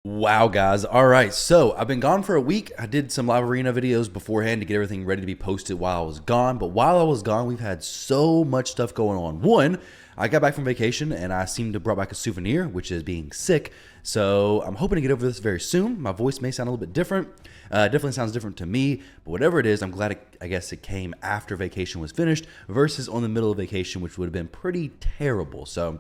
Wow, guys. All right. So I've been gone for a week. I did some live arena videos beforehand to get everything ready to be posted while I was gone. But while I was gone, we've had so much stuff going on. One, I got back from vacation and I seemed to brought back a souvenir, which is being sick. So I'm hoping to get over this very soon. My voice may sound a little bit different. Definitely sounds different to me, but whatever it is, I'm glad I guess it came after vacation was finished versus on the middle of vacation, which would have been pretty terrible. So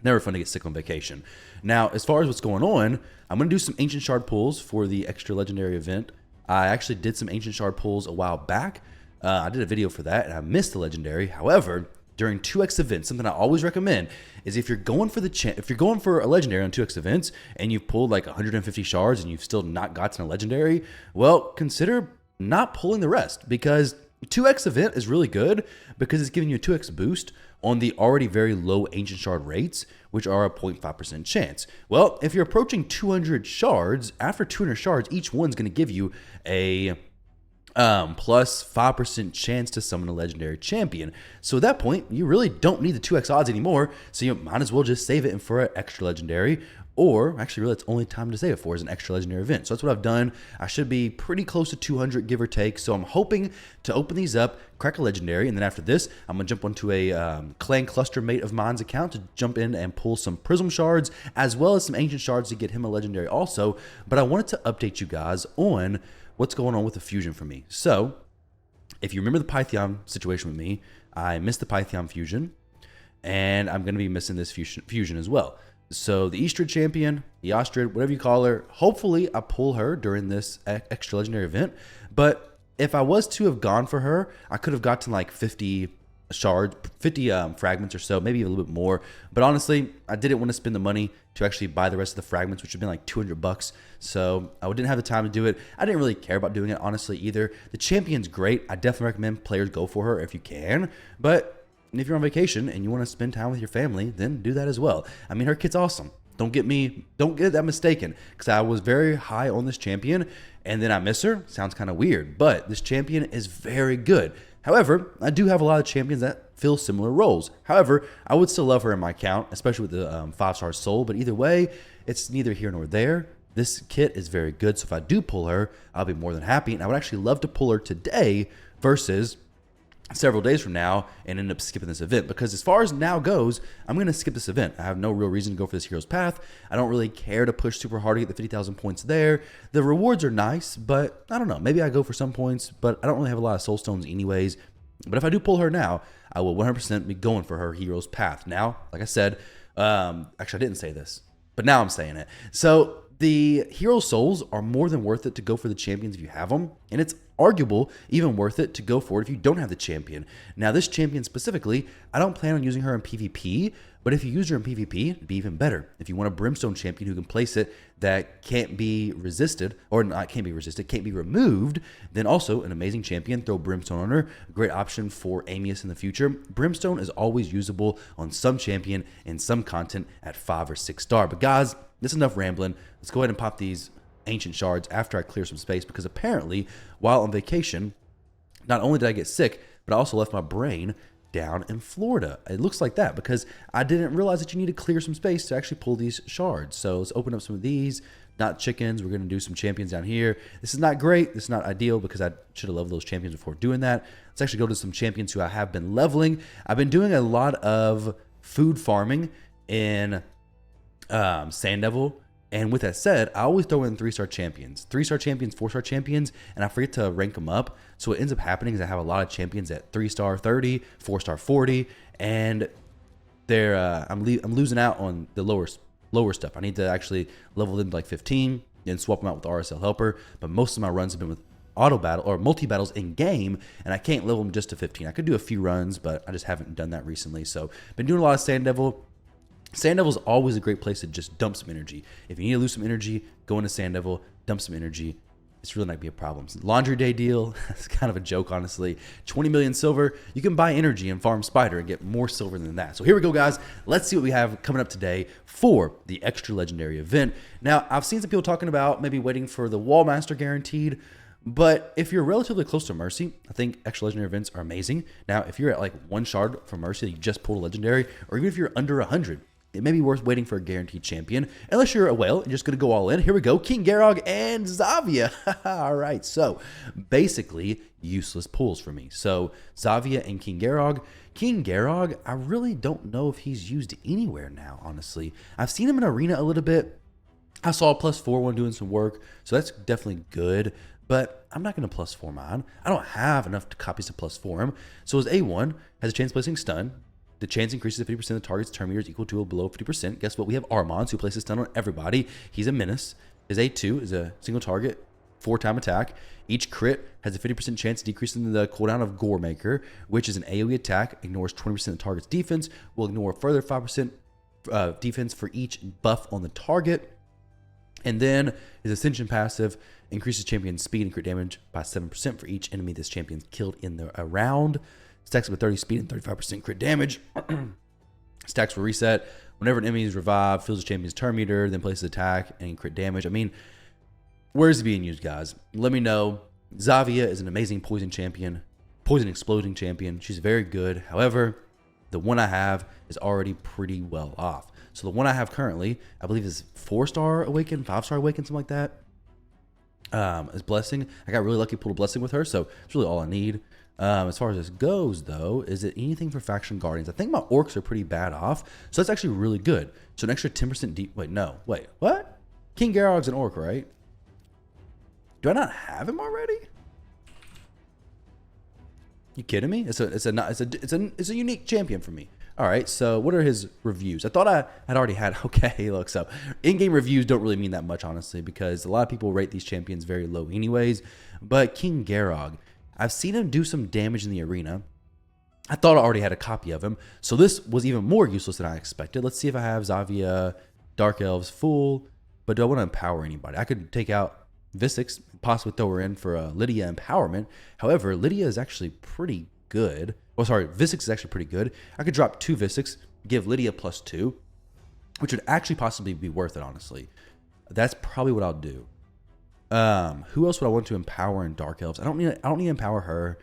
never fun to get sick on vacation. Now, as far as what's going on, I'm going to do some Ancient Shard pulls for the extra legendary event. I actually did some Ancient Shard pulls a while back. I did a video for that, and I missed the legendary. However, during 2x events, something I always recommend is if you're going for if you're going for a legendary on 2x events and you've pulled like 150 shards and you've still not gotten a legendary, well, consider not pulling the rest, because 2x event is really good because it's giving you a 2x boost on the already very low Ancient Shard rates, which are a 0.5% chance. Well, if you're approaching 200 shards, after 200 shards, each one's going to give you a plus 5% chance to summon a legendary champion. So at that point, you really don't need the 2x odds anymore, so you might as well just save it for an extra legendary. Or actually, really, it's only time to save it for is an extra legendary event. So that's what I've done. I should be pretty close to 200, give or take. So I'm hoping to open these up, crack a legendary, and then after this, I'm going to jump onto a clan cluster mate of mine's account to jump in and pull some Prism shards, as well as some Ancient Shards to get him a legendary also. But I wanted to update you guys on what's going on with the fusion for me. So if you remember the Pythion situation with me, I missed the Pythion fusion, and I'm going to be missing this fusion as well. So the Eastrid champion, the Ostrid, whatever you call her, hopefully I pull her during this extra legendary event. But if I was to have gone for her, I could have gotten like 50 shards, 50 fragments or so, maybe a little bit more. But honestly, I didn't want to spend the money to actually buy the rest of the fragments, which would have been like 200 bucks. So I didn't have the time to do it. I didn't really care about doing it, honestly, either. The champion's great. I definitely recommend players go for her if you can. But if you're on vacation and you want to spend time with your family, then do that as well. I mean, her kit's awesome. Don't get that mistaken, because I was very high on this champion and then I miss her. Sounds kind of weird, but this champion is very good. However, I do have a lot of champions that fill similar roles. However, I would still love her in my account, especially with the 5-star soul, but either way, it's neither here nor there. This kit is very good, so if I do pull her, I'll be more than happy, and I would actually love to pull her today versus several days from now and end up skipping this event, because as far as now goes, I'm going to skip this event. I have no real reason to go for this hero's path. I don't really care to push super hard to get the 50,000 points there. The rewards are nice, but I don't know. Maybe I go for some points, but I don't really have a lot of soul stones anyways. But if I do pull her now, I will 100% be going for her hero's path. Now, like I said, actually I didn't say this, but now I'm saying it. So the hero souls are more than worth it to go for the champions if you have them, and it's arguable even worth it to go for it if you don't have the champion. Now, this champion specifically, I don't plan on using her in PvP, but if you use her in PvP, it'd be even better. If you want a Brimstone champion who can place it that can't be resisted, or not can't be resisted, can't be removed, then also an amazing champion, throw Brimstone on her. A great option for Amius in the future. Brimstone is always usable on some champion in some content at 5 or 6 star. But guys, this is enough rambling. Let's go ahead and pop these Ancient Shards after I clear some space, because apparently while on vacation, not only did I get sick, but I also left my brain down in Florida. It looks like that because I didn't realize that you need to clear some space to actually pull these shards. So let's open up some of these. Not chickens. We're going to do some champions down here. This is not great. This is not ideal because I should have leveled those champions before doing that. Let's actually go to some champions who I have been leveling. I've been doing a lot of food farming in Sand Devil. And with that said, I always throw in 3-star champions, 3-star champions, 4-star champions, and I forget to rank them up. So what ends up happening is I have a lot of champions at 3-star 30, 4-star 40, and they're I'm losing out on the lower stuff. I need to actually level them to like 15 and swap them out with the RSL helper. But most of my runs have been with auto battle or multi battles in game, and I can't level them just to 15. I could do a few runs, but I just haven't done that recently. So been doing a lot of Sand Devil. Sand Devil is always a great place to just dump some energy. If you need to lose some energy, go into Sand Devil, dump some energy. It's really not going to be a problem. Laundry Day deal, it's kind of a joke, honestly. 20 million silver, you can buy energy and farm Spider and get more silver than that. So here we go, guys. Let's see what we have coming up today for the extra legendary event. Now, I've seen some people talking about maybe waiting for the Wallmaster guaranteed, but if you're relatively close to Mercy, I think extra legendary events are amazing. Now, if you're at like 1 shard from Mercy that you just pulled a legendary, or even if you're under 100, it may be worth waiting for a guaranteed champion. Unless you're a whale and just going to go all in. Here we go. King Garog and Xavia. All right. So basically useless pulls for me. So Xavia and King Garog. King Garog, I really don't know if he's used anywhere now, honestly. I've seen him in Arena a little bit. I saw a +4 one doing some work. So that's definitely good. But I'm not going to +4 mine. I don't have enough copies to +4 him. So his A1 has a chance of placing stun. The chance increases to 50% of the target's turn meter is equal to or below 50%. Guess what? We have Armand, who places stun on everybody. He's a menace. His A2 is a single target, 4-time attack. Each crit has a 50% chance of decreasing the cooldown of Gore Maker, which is an AoE attack, ignores 20% of the target's defense, will ignore a further 5% defense for each buff on the target. And then his Ascension passive increases champion's speed and crit damage by 7% for each enemy this champion's killed in the round. Stacks up with 30 speed and 35% crit damage. Stacks will reset whenever an enemy is revived, fills the champion's turn meter, then places attack and crit damage. I mean, where's it being used, guys? Let me know. Xavia is an amazing poison champion, poison exploding champion. She's very good. However, the one I have is already pretty well off. So the one I have currently, I believe is 4-star awaken, 5-star awaken, something like that. Is blessing. I got really lucky, pulled a blessing with her, so it's really all I need. As far as this goes, though, is it anything for faction guardians? I think my orcs are pretty bad off, so that's actually really good. So an extra 10% deep. Wait, no, wait, what? King Garog's an orc, right? Do I not have him already? You kidding me? It's a unique champion for me. All right, so what are his reviews? I thought I had already had. Okay, look, so in-game reviews don't really mean that much, honestly, because a lot of people rate these champions very low, anyways. But King Garog, I've seen him do some damage in the arena. I thought I already had a copy of him, so this was even more useless than I expected. Let's see if I have Xavia, Dark Elves full, but do I want to empower anybody? I could take out Visix, possibly throw her in for a Lydia empowerment. However, Lydia is actually pretty good. Well, sorry, Visix is actually pretty good. I could drop 2 Visix, give Lydia +2, which would actually possibly be worth it, honestly. That's probably what I'll do. Who else would I want to empower in Dark Elves? I don't need to empower her.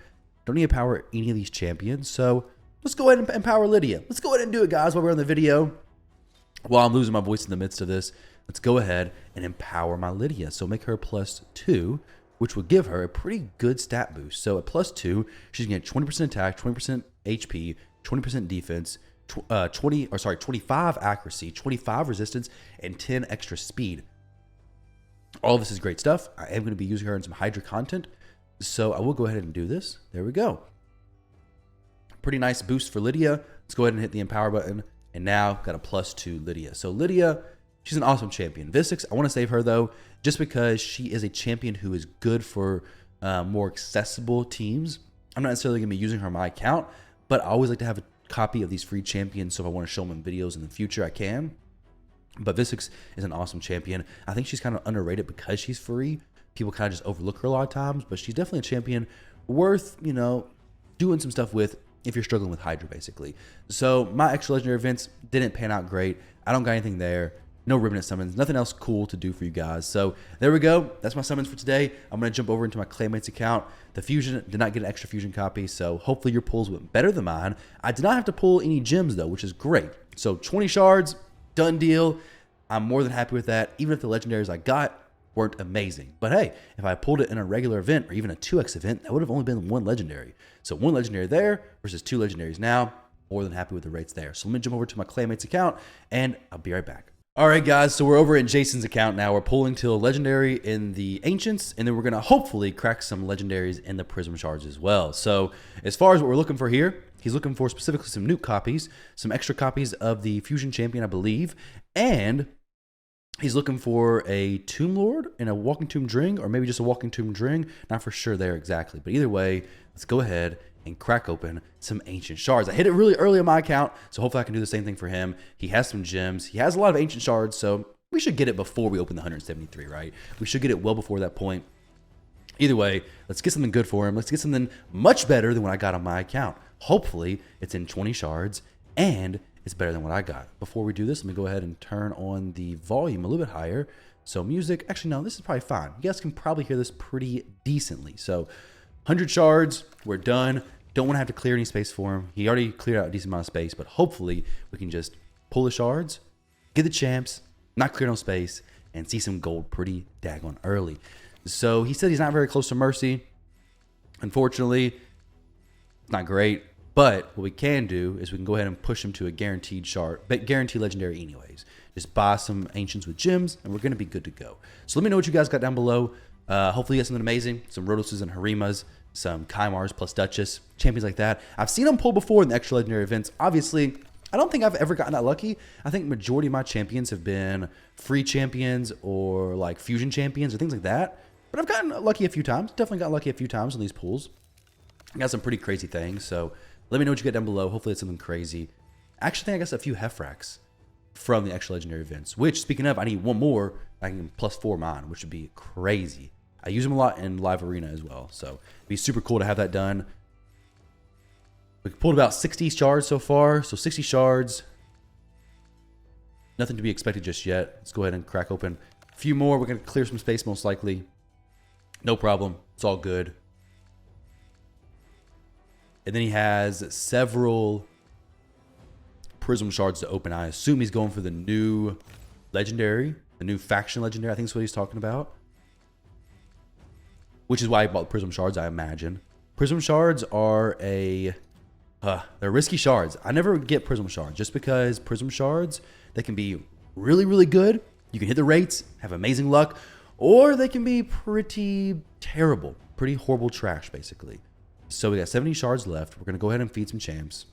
Don't need to empower any of these champions. So let's go ahead and empower Lydia. Let's go ahead and do it, guys, while we're on the video. While I'm losing my voice in the midst of this, let's go ahead and empower my Lydia. So make her +2, which would give her a pretty good stat boost. So at +2, she's gonna get 20% attack, 20% HP, 20% defense, 25 accuracy, 25 resistance, and 10 extra speed. All of this is great stuff. I am going to be using her in some Hydra content, so I will go ahead and do this. There we go. Pretty nice boost for Lydia. Let's go ahead and hit the empower button, and now got a +2 Lydia. So Lydia, she's an awesome champion. Visix, I want to save her though, just because she is a champion who is good for more accessible teams. I'm not necessarily going to be using her on my account, but I always like to have a copy of these free champions, so if I want to show them in videos in the future, I can. But Visix is an awesome champion. I think she's kind of underrated because she's free. People kind of just overlook her a lot of times, but she's definitely a champion worth, you know, doing some stuff with if you're struggling with Hydra, basically. So my extra legendary events didn't pan out great. I don't got anything there. No ribbon summons. Nothing else cool to do for you guys. So there we go. That's my summons for today. I'm going to jump over into my Claymates account. The Fusion did not get an extra Fusion copy, so hopefully your pulls went better than mine. I did not have to pull any gems, though, which is great. So 20 shards. Done deal. I'm more than happy with that, even if the legendaries I got weren't amazing. But hey, if I pulled it in a regular event or even a 2x event, that would have only been 1 legendary. So 1 legendary there versus 2 legendaries now. More than happy with the rates there. So let me jump over to my Claymates account, and I'll be right back. All right, guys, so we're over in Jason's account now. We're pulling till legendary in the Ancients, and then we're going to hopefully crack some legendaries in the Prism shards as well. So as far as what we're looking for here, he's looking for specifically some nuke copies, some extra copies of the Fusion Champion, I believe, and he's looking for a Tomb Lord and a Walking Tomb Dring, or maybe just a Walking Tomb Dring. Not for sure there exactly, but either way, let's go ahead and crack open some Ancient Shards. I hit it really early on my account, so hopefully I can do the same thing for him. He has some gems. He has a lot of Ancient Shards, so we should get it before we open the 173, right? We should get it well before that point. Either way, let's get something good for him. Let's get something much better than what I got on my account. Hopefully, it's in 20 shards, and it's better than what I got. Before we do this, let me go ahead and turn on the volume a little bit higher. So music, actually, no, this is probably fine. You guys can probably hear this pretty decently. So 100 shards, we're done. Don't want to have to clear any space for him. He already cleared out a decent amount of space, but hopefully we can just pull the shards, get the champs, not clear no space, and see some gold pretty daggone early. So he said he's not very close to Mercy. Unfortunately, it's not great. But what we can do is we can go ahead and push him to a guaranteed shard, but guaranteed legendary anyways. Just buy some ancients with gems, and we're going to be good to go. So let me know what you guys got down below. Hopefully you got something amazing. Some Rhodoses and Harimas, some Kymars plus Duchess, champions like that. I've seen them pull before in the extra legendary events. Obviously, I don't think I've ever gotten that lucky. I think majority of my champions have been free champions or like fusion champions or things like that. But I've gotten lucky a few times. Definitely got lucky a few times on these pulls. I got some pretty crazy things. So let me know what you get down below. Hopefully it's something crazy. Actually, I think I got a few Hefraks from the extra legendary events. Which, speaking of, I need one more. I can +4 mine, which would be crazy. I use them a lot in live arena as well. So it'd be super cool to have that done. We pulled about 60 shards so far. So 60 shards. Nothing to be expected just yet. Let's go ahead and crack open a few more. We're going to clear some space most likely. No problem. It's all good. And then he has several Prism shards to open. I assume he's going for the new legendary, the new faction legendary. I think that's what he's talking about. Which is why I bought Prism shards, I imagine. Prism shards are they're risky shards. I never get Prism shards just because Prism shards, they can be really, really good. You can hit the rates, have amazing luck, or they can be pretty terrible, pretty horrible trash, basically. So we got 70 shards left. We're going to go ahead and feed some champs.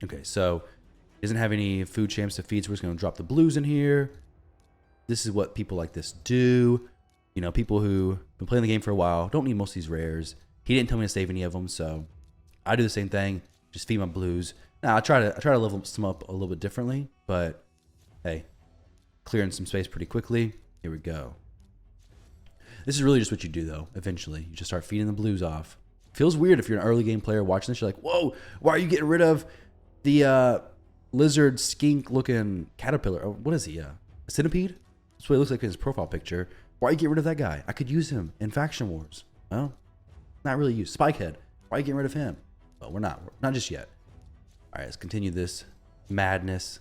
Okay, so he doesn't have any food champs to feed, so we're just going to drop the blues in here. This is what people like this do. You know, people who been playing the game for a while don't need most of these rares. He didn't tell me to save any of them, so I do the same thing. Just feed my blues. Now I try to level some up a little bit differently, but hey, clearing some space pretty quickly. Here we go. This is really just what you do though. Eventually, you just start feeding the blues off. Feels weird if you're an early game player watching this. You're like, whoa, why are you getting rid of the lizard skink looking caterpillar? Oh, what is he? A centipede? That's what he looks like in his profile picture. Why are you getting rid of that guy? I could use him in faction wars. Well, not really used. Spikehead. Why are you getting rid of him? Well, we're not. Not just yet. All right, let's continue this madness.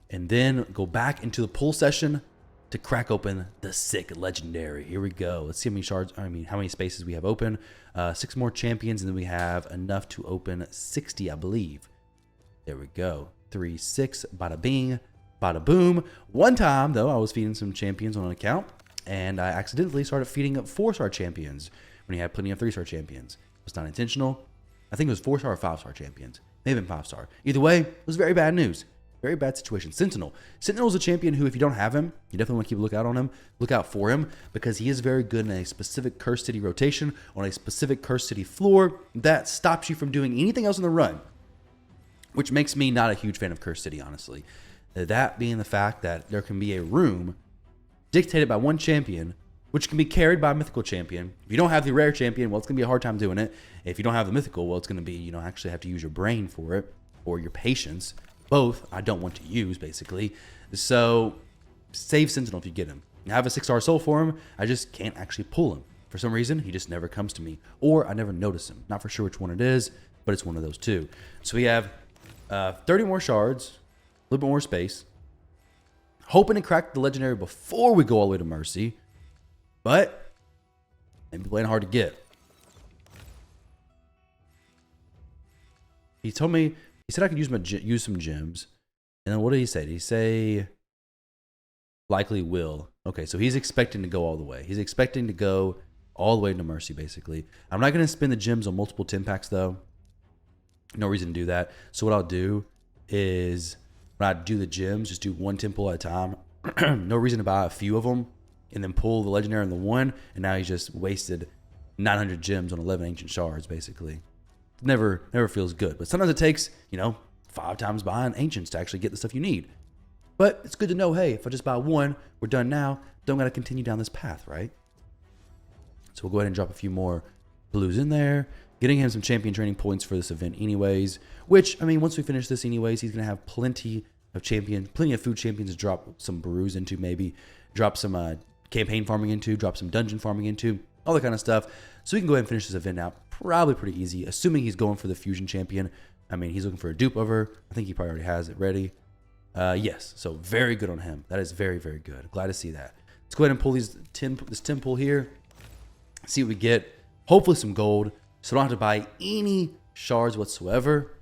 And then go back into the pull session to crack open the sick legendary. Here we go. Let's see how many shards, how many spaces we have open. 6 more champions, and then we have enough to open 60, I believe. There we go. 3, 6, bada bing, bada boom. One time, though, I was feeding some champions on an account, and I accidentally started feeding up 4-star champions when he had plenty of 3-star champions. It was not intentional. I think it was 4-star or 5-star champions. Maybe 5-star. Either way, it was very bad news. Very bad situation. Sentinel. Sentinel is a champion who, if you don't have him, you definitely want to keep a lookout on him. Look out for him because he is very good in a specific Cursed City rotation on a specific Cursed City floor that stops you from doing anything else in the run, which makes me not a huge fan of Cursed City, honestly. That being the fact that there can be a room dictated by one champion, which can be carried by a mythical champion. If you don't have the rare champion, well, it's going to be a hard time doing it. If you don't have the mythical, well, it's going to be, you know, actually have to use your brain for it or your patience. Both I don't want to use, basically. So save Sentinel if you get him. I have a 6-star soul for him. I just can't actually pull him. For some reason, he just never comes to me. Or I never notice him. Not for sure which one it is, but it's one of those two. So we have 30 more shards, a little bit more space. Hoping to crack the legendary before we go all the way to Mercy. But maybe playing hard to get. He told me, he said I could use some gems. And then what did he say? Did he say likely will? Okay, so he's expecting to go all the way. He's expecting to go all the way to Mercy, basically. I'm not going to spend the gems on multiple 10 packs, though. No reason to do that. So what I'll do is when I do the gems, just do one 10 pull at a time. No reason to buy a few of them and then pull the legendary in the one. And now he's just wasted 900 gems on 11 ancient shards, basically. Never feels good. But sometimes it takes, you know, 5 times buying ancients to actually get the stuff you need. But it's good to know, hey, if I just buy one, we're done now. Don't got to continue down this path, right? So we'll go ahead and drop a few more blues in there. Getting him some champion training points for this event anyways. Which, I mean, once we finish this anyways, he's going to have plenty of food champions to drop some brews into maybe. Drop some campaign farming into. Drop some dungeon farming into. All that kind of stuff. So we can go ahead and finish this event out probably pretty easy, assuming he's going for the fusion champion. I mean, he's looking for a dupe of her. I think he probably already has it ready. Yes, so very good on him. That is very, very good. Glad to see that. Let's go ahead and pull this 10 pull here. See what we get. Hopefully some gold, so I don't have to buy any shards whatsoever.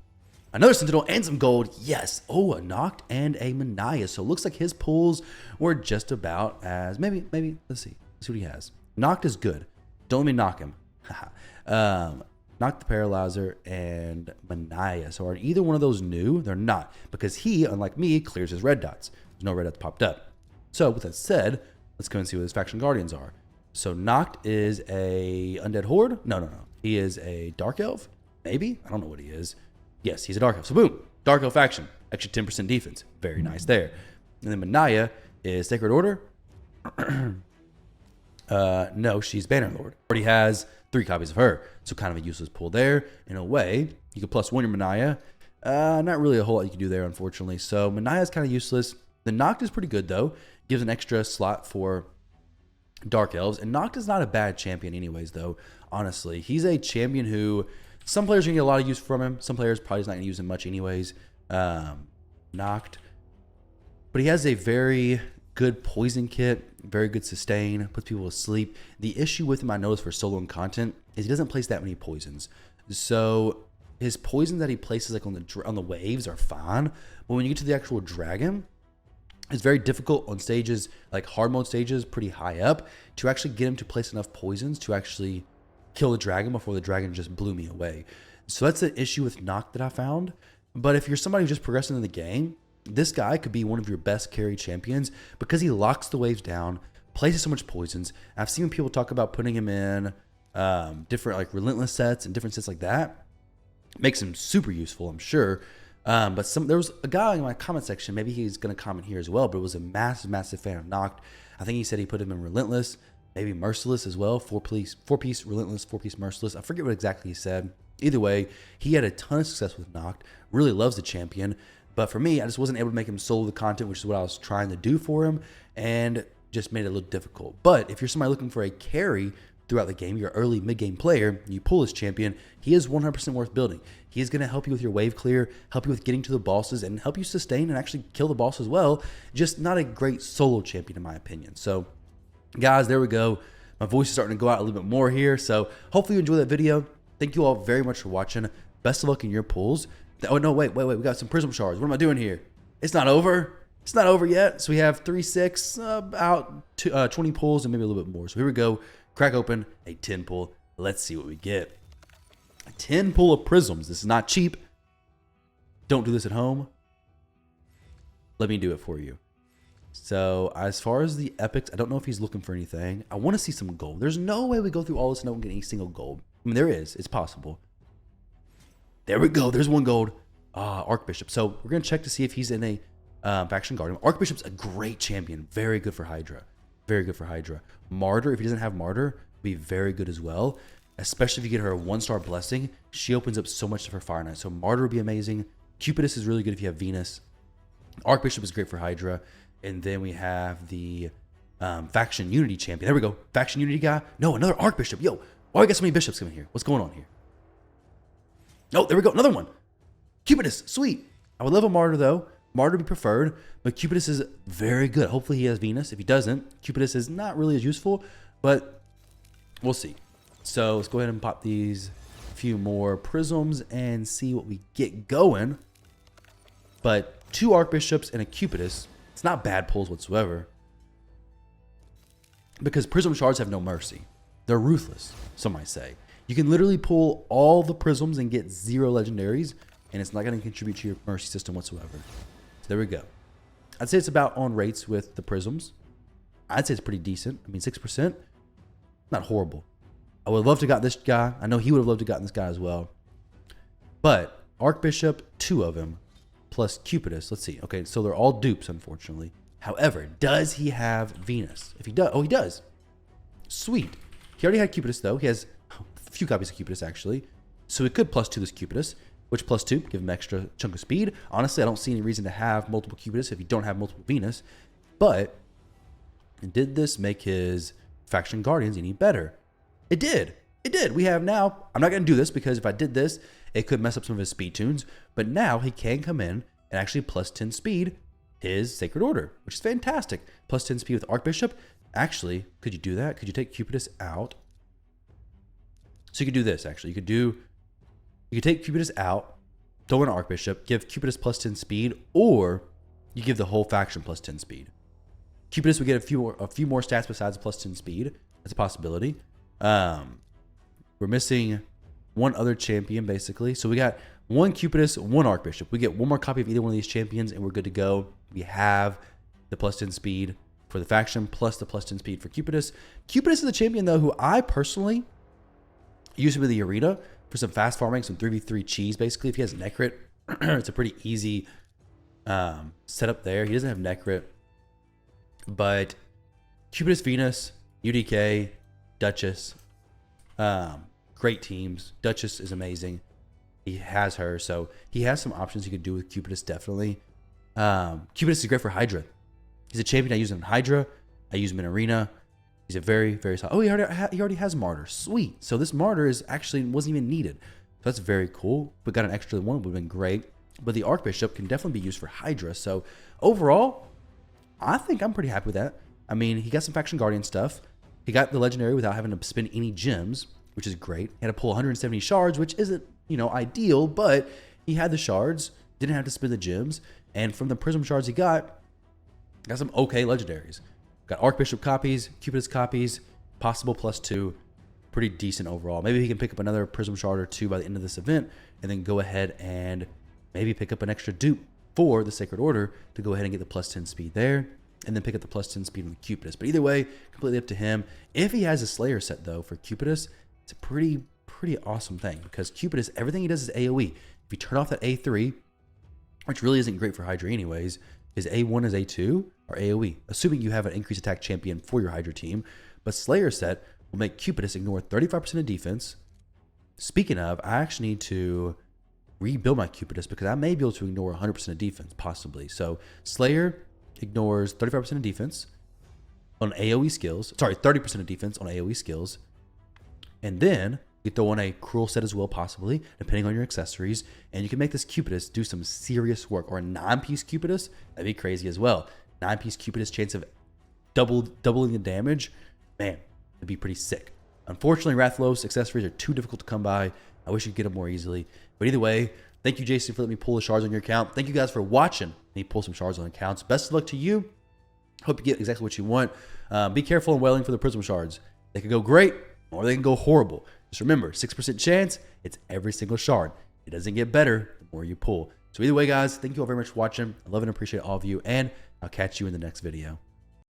Another Sentinel and some gold. Yes. Oh, a Noct and a Mania. So it looks like his pulls were just about as maybe. Let's see. Let's see what he has. Noct is good. Don't let me knock him. Noct the Paralyzer and Mania. So are either one of those new? They're not, because he, unlike me, clears his red dots. There's no red dots popped up. So with that said, let's go and see what his faction guardians are. So Noct is a Undead Horde. No. He is a Dark Elf. Maybe. I don't know what he is. Yes, he's a Dark Elf. So boom, Dark Elf faction. Extra 10% defense. Very nice there. And then Mania is Sacred Order. No, she's Bannerlord. Already has 3 copies of her. So kind of a useless pull there. In a way, you could +1 your Mania. Not really a whole lot you can do there, unfortunately. So Mania is kind of useless. The Noct is pretty good, though. Gives an extra slot for Dark Elves. And Noct is not a bad champion anyways, though. Honestly, he's a champion who... Some players are going to get a lot of use from him. Some players probably not going to use him much anyways. Noct. But he has a very good poison kit. Very good sustain. Puts people to sleep. The issue with him, I noticed for solo and content, is he doesn't place that many poisons. So his poisons that he places like on the waves are fine. But when you get to the actual dragon, it's very difficult on stages, like hard mode stages, pretty high up, to actually get him to place enough poisons to actually... kill the dragon before the dragon just blew me away. So that's the issue with Noct that I found. But if you're somebody who's just progressing in the game, this guy could be one of your best carry champions because he locks the waves down, places so much poisons. I've seen people talk about putting him in different like relentless sets and different sets like that. Makes him super useful, I'm sure. But there was a guy in my comment section, maybe he's going to comment here as well, but was a massive fan of Noct. I think he said he put him in relentless. Maybe Merciless as well. 4-piece Relentless, 4-piece Merciless. I forget what exactly he said. Either way, he had a ton of success with Noct. Really loves the champion. But for me, I just wasn't able to make him solo the content, which is what I was trying to do for him, and just made it a little difficult. But if you're somebody looking for a carry throughout the game, you're early mid-game player, you pull this champion, he is 100% worth building. He is going to help you with your wave clear, help you with getting to the bosses, and help you sustain and actually kill the boss as well. Just not a great solo champion in my opinion. So guys, there we go. My voice is starting to go out a little bit more here. So hopefully you enjoyed that video. Thank you all very much for watching. Best of luck in your pulls. Oh, no, wait. We got some Prism shards. What am I doing here? It's not over. It's not over yet. So we have 3, 6, about 20 pulls and maybe a little bit more. So here we go. Crack open a 10 pull. Let's see what we get. A 10 pull of Prisms. This is not cheap. Don't do this at home. Let me do it for you. So as far as the epics, I don't know if he's looking for anything. I want to see some gold. There's no way we go through all this and don't get any single gold. I mean, there is. It's possible. There we go. There's 1 gold. Archbishop. So we're going to check to see if he's in a faction guardian. Archbishop's a great champion. Very good for Hydra. Very good for Hydra. Martyr, if he doesn't have Martyr, would be very good as well. Especially if you get her a 1-star blessing. She opens up so much for Fire Knight. So Martyr would be amazing. Cupidus is really good if you have Venus. Archbishop is great for Hydra. And then we have the faction unity champion. There we go. Faction unity guy. No, another archbishop. Yo, why we got so many bishops coming here? What's going on here? Oh, there we go. Another one. Cupidus. Sweet. I would love a martyr, though. Martyr would be preferred. But Cupidus is very good. Hopefully he has Venus. If he doesn't, Cupidus is not really as useful. But we'll see. So let's go ahead and pop these few more prisms and see what we get going. But 2 archbishops and a Cupidus. It's not bad pulls whatsoever. Because Prism shards have no mercy. They're ruthless, some might say. You can literally pull all the prisms and get 0 legendaries, and it's not going to contribute to your mercy system whatsoever. So there we go. I'd say it's about on rates with the prisms. I'd say it's pretty decent. I mean, 6%, not horrible. I would love to got this guy. I know he would have loved to gotten this guy as well. But Archbishop, 2 of him. Plus Cupidus. Let's see. Okay, so they're all dupes, unfortunately. However, does he have Venus? If he does, oh, he does. Sweet. He already had Cupidus, though. He has a few copies of Cupidus, actually. So we could +2 this Cupidus, which +2, give him extra chunk of speed. Honestly, I don't see any reason to have multiple Cupidus if you don't have multiple Venus. But did this make his faction guardians any better? It did. It did. We have now, I'm not going to do this because if I did this, it could mess up some of his speed tunes. But now he can come in and actually plus 10 speed his Sacred Order, which is fantastic. Plus 10 speed with Archbishop. Actually, could you do that? Could you take Cupidus out? So you could do this, actually. You could take Cupidus out, throw in Archbishop, give Cupidus plus 10 speed, or you give the whole faction plus 10 speed. Cupidus would get a few more stats besides plus 10 speed. That's a possibility. We're missing one other champion, basically. So we got one Cupidus, one Archbishop. We get one more copy of either one of these champions, and we're good to go. We have the plus 10 speed for the faction, plus the plus 10 speed for Cupidus. Cupidus is a champion, though, who I personally use him in the arena for some fast farming, some 3v3 cheese, basically. If he has Necrit, it's a pretty easy setup there. He doesn't have Necrit. But Cupidus Venus, UDK, Duchess, great teams. Duchess is amazing. He has her, so he has some options he could do with Cupidus, definitely. Cupidus is great for Hydra. He's a champion. I use him in Hydra. I use him in Arena. He's a very, very solid. Oh, he already has Martyr. Sweet. So this Martyr wasn't even needed. So that's very cool. If we got an extra one, it would have been great. But the Archbishop can definitely be used for Hydra. So overall, I think I'm pretty happy with that. I mean, he got some Faction Guardian stuff. He got the Legendary without having to spend any gems, which is great. He had to pull 170 shards, which isn't, ideal, but he had the shards, didn't have to spend the gems. And from the Prism shards he got some okay Legendaries. Got Archbishop copies, Cupidus copies, possible +2. Pretty decent overall. Maybe he can pick up another Prism shard or two by the end of this event, and then go ahead and maybe pick up an extra dupe for the Sacred Order to go ahead and get the plus 10 speed there, and then pick up the plus 10 speed with Cupidus. But either way, completely up to him. If he has a Slayer set, though, for Cupidus, it's a pretty awesome thing, because Cupidus, everything he does is AoE. If you turn off that A3, which really isn't great for Hydra anyways, his A1 is A2 or AoE, assuming you have an increased attack champion for your Hydra team. But Slayer set will make Cupidus ignore 35% of defense. Speaking of, I actually need to rebuild my Cupidus because I may be able to ignore 100% of defense, possibly. So Slayer ignores 35% of defense on AoE skills. Sorry, 30% of defense on AoE skills. And then you throw on a Cruel set as well, possibly, depending on your accessories. And you can make this Cupidus do some serious work. Or a 9-piece Cupidus, that'd be crazy as well. 9-piece Cupidus, chance of doubling the damage. Man, it'd be pretty sick. Unfortunately, Rathalos accessories are too difficult to come by. I wish you could get them more easily. But either way, thank you, Jason, for letting me pull the shards on your account. Thank you guys for watching me pull some shards on accounts. Best of luck to you. Hope you get exactly what you want. Be careful in wailing for the Prism shards. They could go great or they can go horrible. Just remember, 6% chance, it's every single shard. It doesn't get better the more you pull. So either way, guys, thank you all very much for watching. I love and appreciate all of you, and I'll catch you in the next video.